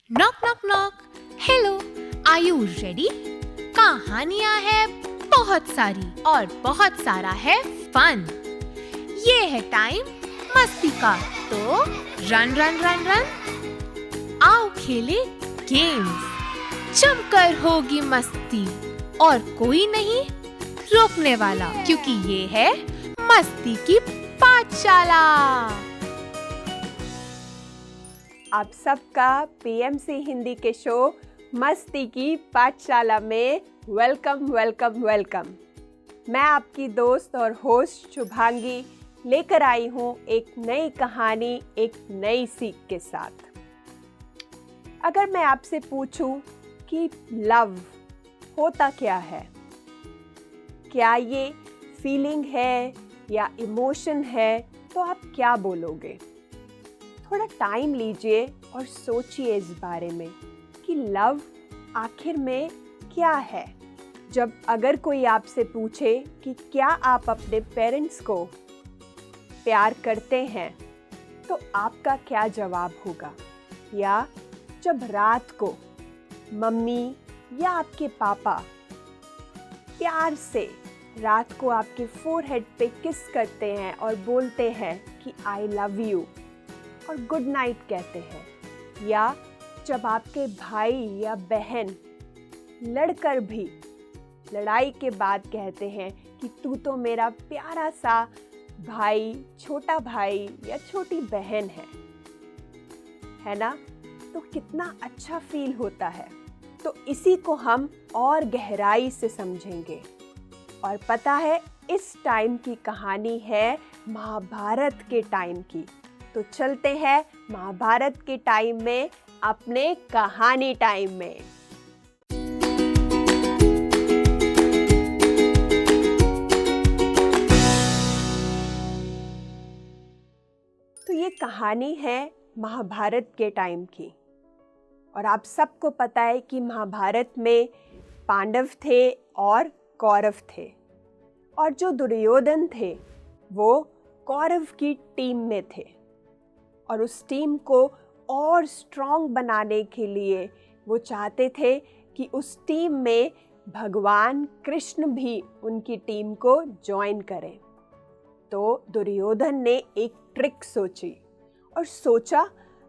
Knock knock knock. Hello, are you ready? कहानियां है बहुत सारी और बहुत सारा है फन। ये है टाइम मस्ती का, तो रन रन रन रन। आओ खेले गेम्स, जमकर होगी मस्ती और कोई नहीं रोकने वाला, क्योंकि ये है मस्ती की पाठशाला। आप सबका पीएमसी हिंदी के शो मस्ती की पाठशाला में वेलकम वेलकम वेलकम। मैं आपकी दोस्त और होस्ट शुभांगी लेकर आई हूँ एक नई कहानी, एक नई सीख के साथ। अगर मैं आपसे पूछूं कि लव होता क्या है, क्या ये फीलिंग है या इमोशन है, तो आप क्या बोलोगे? थोड़ा टाइम लीजिए और सोचिए इस बारे में कि लव आखिर में क्या है। जब अगर कोई आपसे पूछे कि क्या आप अपने पेरेंट्स को प्यार करते हैं, तो आपका क्या जवाब होगा? या जब रात को मम्मी या आपके पापा प्यार से रात को आपके फोरहेड पे किस करते हैं और बोलते हैं कि आई लव यू और गुड नाइट कहते हैं, या जब आपके भाई या बहन लड़कर भी लड़ाई के बाद कहते हैं कि तू तो मेरा प्यारा सा भाई, छोटा भाई या छोटी बहन है ना? तो कितना अच्छा फील होता है। तो इसी को हम और गहराई से समझेंगे। और पता है, इस टाइम की कहानी है महाभारत के टाइम की। तो चलते हैं महाभारत के टाइम में, अपने कहानी टाइम में। तो ये कहानी है महाभारत के टाइम की। और आप सबको पता है कि महाभारत में पांडव थे और कौरव थे। और जो दुर्योधन थे वो कौरव की टीम में थे। और उस टीम को और स्ट्रॉन्ग बनाने के लिए वो चाहते थे कि उस टीम में भगवान कृष्ण भी उनकी टीम को ज्वाइन करें। तो दुर्योधन ने एक ट्रिक सोची और सोचा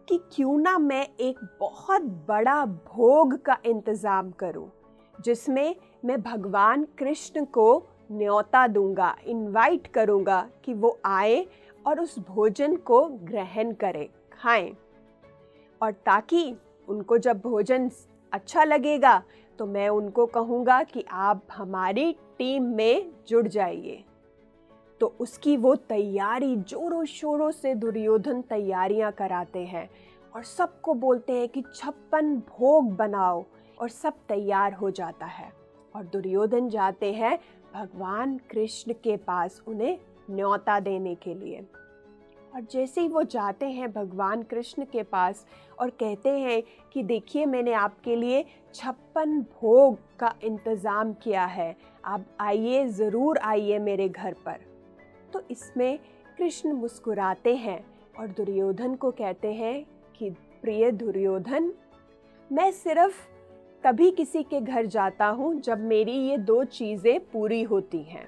कि क्यों ना मैं एक बहुत बड़ा भोग का इंतज़ाम करूं, जिसमें मैं भगवान कृष्ण को न्योता दूंगा, इनवाइट करूंगा कि वो आए और उस भोजन को ग्रहण करें, खाएं। और ताकि उनको जब भोजन अच्छा लगेगा तो मैं उनको कहूँगा कि आप हमारी टीम में जुड़ जाइए। तो उसकी वो तैयारी जोरों शोरों से दुर्योधन तैयारियां कराते हैं और सबको बोलते हैं कि 56 भोग बनाओ, और सब तैयार हो जाता है। और दुर्योधन जाते हैं भगवान कृष्ण के पास उन्हें न्योता देने के लिए। और जैसे ही वो जाते हैं भगवान कृष्ण के पास और कहते हैं कि देखिए, मैंने आपके लिए 56 भोग का इंतज़ाम किया है, आप आइए, ज़रूर आइए मेरे घर पर। तो इसमें कृष्ण मुस्कुराते हैं और दुर्योधन को कहते हैं कि प्रिय दुर्योधन, मैं सिर्फ तभी किसी के घर जाता हूँ जब मेरी ये 2 चीज़ें पूरी होती हैं।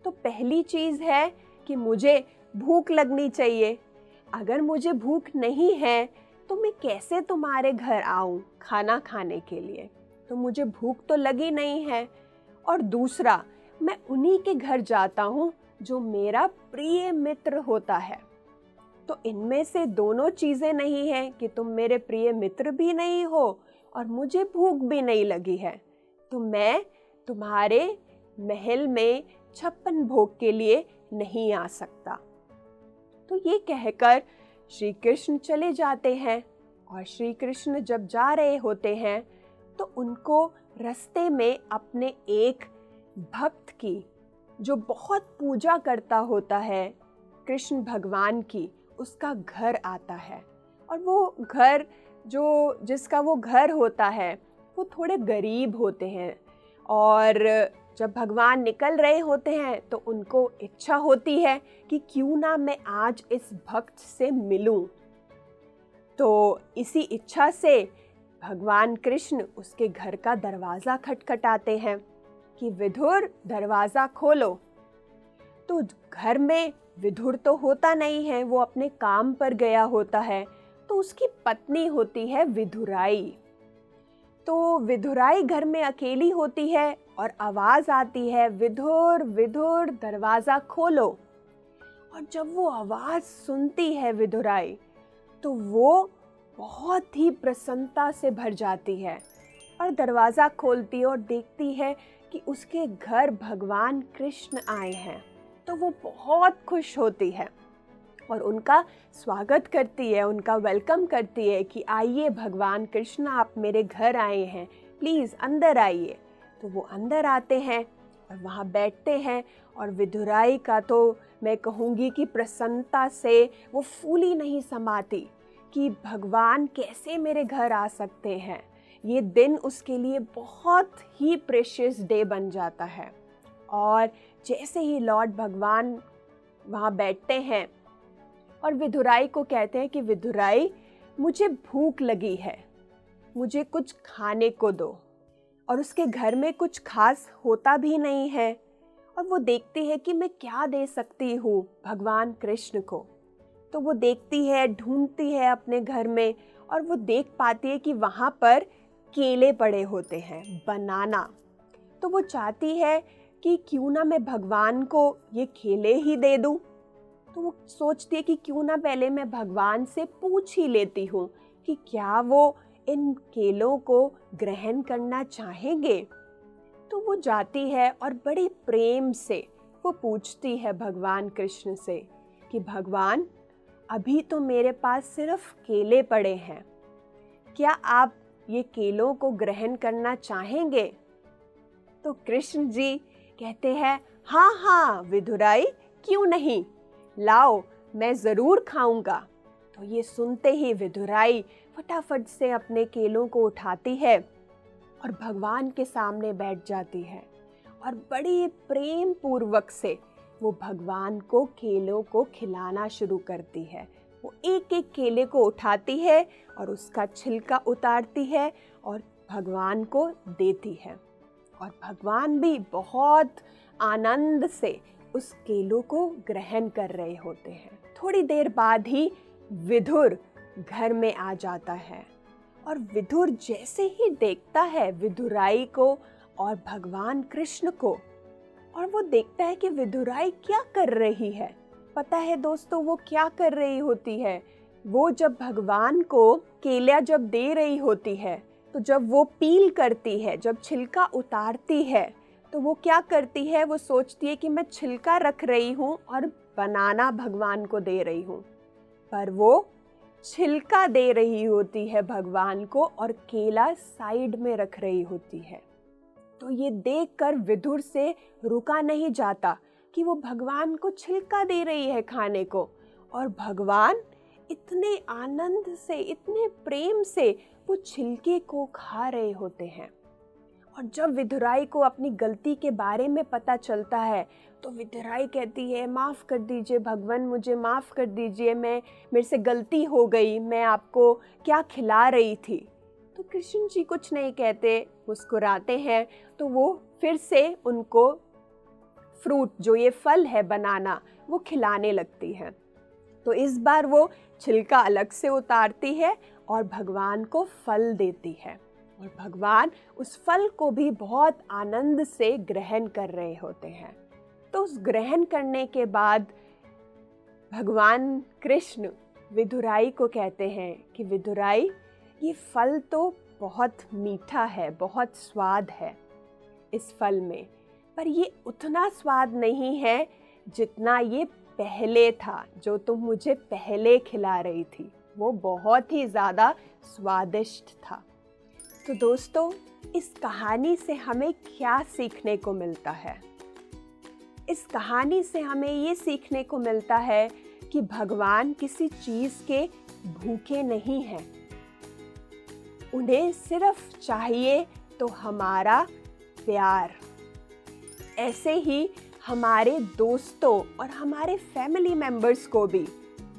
तो पहली चीज़ है कि मुझे भूख लगनी चाहिए। अगर मुझे भूख नहीं है तो मैं कैसे तुम्हारे घर आऊँ खाना खाने के लिए? तो मुझे भूख तो लगी नहीं है। और दूसरा, मैं उन्हीं के घर जाता हूँ जो मेरा प्रिय मित्र होता है। तो इनमें से दोनों चीज़ें नहीं हैं कि तुम मेरे प्रिय मित्र भी नहीं हो और मुझे भूख भी नहीं लगी है, तो मैं तुम्हारे महल में 56 भोग के लिए नहीं आ सकता। तो ये कहकर श्री कृष्ण चले जाते हैं। और श्री कृष्ण जब जा रहे होते हैं तो उनको रास्ते में अपने एक भक्त की, जो बहुत पूजा करता होता है कृष्ण भगवान की, उसका घर आता है। और वो घर जिसका वो घर होता है वो थोड़े गरीब होते हैं। और जब भगवान निकल रहे होते हैं तो उनको इच्छा होती है कि क्यों ना मैं आज इस भक्त से मिलूं। तो इसी इच्छा से भगवान कृष्ण उसके घर का दरवाज़ा खटखटाते हैं कि विदुर दरवाज़ा खोलो। तो घर में विदुर तो होता नहीं है, वो अपने काम पर गया होता है। तो उसकी पत्नी होती है विदुराई। तो विदुराई घर में अकेली होती है और आवाज़ आती है, विदुर विदुर दरवाज़ा खोलो। और जब वो आवाज़ सुनती है विदुराई, तो वो बहुत ही प्रसन्नता से भर जाती है और दरवाज़ा खोलती है और देखती है कि उसके घर भगवान कृष्ण आए हैं। तो वो बहुत खुश होती है और उनका स्वागत करती है, उनका वेलकम करती है कि आइए भगवान कृष्ण, आप मेरे घर आए हैं, प्लीज़ अंदर आइए। तो वो अंदर आते हैं और वहाँ बैठते हैं और विदुराई का तो मैं कहूँगी कि प्रसन्नता से वो फूली नहीं समाती कि भगवान कैसे मेरे घर आ सकते हैं। ये दिन उसके लिए बहुत ही प्रेशियस डे बन जाता है। और जैसे ही लॉर्ड भगवान वहाँ बैठते हैं और विदुराई को कहते हैं कि विदुराई, मुझे भूख लगी है, मुझे कुछ खाने को दो। और उसके घर में कुछ खास होता भी नहीं है और वो देखती है कि मैं क्या दे सकती हूँ भगवान कृष्ण को। तो वो देखती है, ढूंढती है अपने घर में और वो देख पाती है कि वहाँ पर केले पड़े होते हैं, बनाना। तो वो चाहती है कि क्यों ना मैं भगवान को ये केले ही दे दूँ। तो वो सोचती है कि क्यों ना पहले मैं भगवान से पूछ ही लेती हूँ कि क्या वो इन केलों को ग्रहण करना चाहेंगे। तो वो जाती है और बड़े प्रेम से वो पूछती है भगवान कृष्ण से कि भगवान, अभी तो मेरे पास सिर्फ केले पड़े हैं, क्या आप ये केलों को ग्रहण करना चाहेंगे? तो कृष्ण जी कहते हैं, हाँ हाँ विदुराई, क्यों नहीं, लाओ, मैं ज़रूर खाऊंगा। तो ये सुनते ही विदुराई फटाफट से अपने केलों को उठाती है और भगवान के सामने बैठ जाती है और बड़े प्रेम पूर्वक से वो भगवान को केलों को खिलाना शुरू करती है। वो एक एक केले को उठाती है और उसका छिलका उतारती है और भगवान को देती है। और भगवान भी बहुत आनंद से उस केलों को ग्रहण कर रहे होते हैं। थोड़ी देर बाद ही विदुर घर में आ जाता है और विदुर जैसे ही देखता है विदुराई को और भगवान कृष्ण को, और वो देखता है कि विदुराई क्या कर रही है। पता है दोस्तों, वो क्या कर रही होती है? वो जब भगवान को केला जब दे रही होती है, तो जब वो पील करती है, जब छिलका उतारती है, तो वो क्या करती है? वो सोचती है कि मैं छिलका रख रही हूँ और बनाना भगवान को दे रही हूँ, पर वो छिलका दे रही होती है भगवान को और केला साइड में रख रही होती है। तो ये देखकर विदुर से रुका नहीं जाता कि वो भगवान को छिलका दे रही है खाने को, और भगवान इतने आनंद से, इतने प्रेम से वो छिलके को खा रहे होते हैं। और जब विदुराई को अपनी गलती के बारे में पता चलता है, तो विदुराई कहती है, माफ़ कर दीजिए भगवान, मुझे माफ़ कर दीजिए, मेरे से गलती हो गई, मैं आपको क्या खिला रही थी। तो कृष्ण जी कुछ नहीं कहते, मुस्कुराते हैं। तो वो फिर से उनको फ्रूट, जो ये फल है बनाना, वो खिलाने लगती है। तो इस बार वो छिलका अलग से उतारती है और भगवान को फल देती है, और भगवान उस फल को भी बहुत आनंद से ग्रहण कर रहे होते हैं। तो उस ग्रहण करने के बाद भगवान कृष्ण विदुराई को कहते हैं कि विदुराई, ये फल तो बहुत मीठा है, बहुत स्वाद है इस फल में, पर ये उतना स्वाद नहीं है जितना ये पहले था, जो तुम मुझे पहले खिला रही थी, वो बहुत ही ज़्यादा स्वादिष्ट था। तो दोस्तों, इस कहानी से हमें क्या सीखने को मिलता है? इस कहानी से हमें ये सीखने को मिलता है कि भगवान किसी चीज़ के भूखे नहीं हैं। उन्हें सिर्फ चाहिए तो हमारा प्यार। ऐसे ही हमारे दोस्तों और हमारे फैमिली मेंबर्स को भी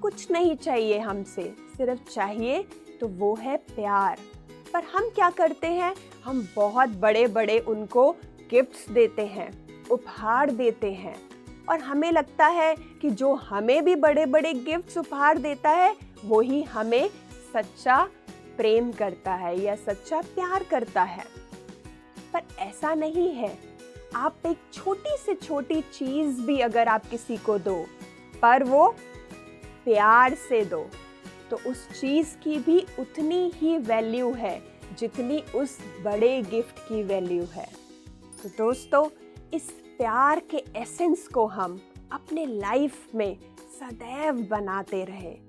कुछ नहीं चाहिए हमसे, सिर्फ चाहिए तो वो है प्यार। पर हम क्या करते हैं, हम बहुत बड़े बड़े उनको गिफ्ट्स देते हैं, उपहार देते हैं, और हमें लगता है कि जो हमें भी बड़े बड़े गिफ्ट्स उपहार देता है वो ही हमें सच्चा प्रेम करता है या सच्चा प्यार करता है। पर ऐसा नहीं है। आप एक छोटी से छोटी चीज भी अगर आप किसी को दो, पर वो प्यार से दो, तो उस चीज की भी उतनी ही वैल्यू है जितनी उस बड़े गिफ्ट की वैल्यू है। तो दोस्तों, इस प्यार के एसेंस को हम अपने लाइफ में सदैव बनाते रहें,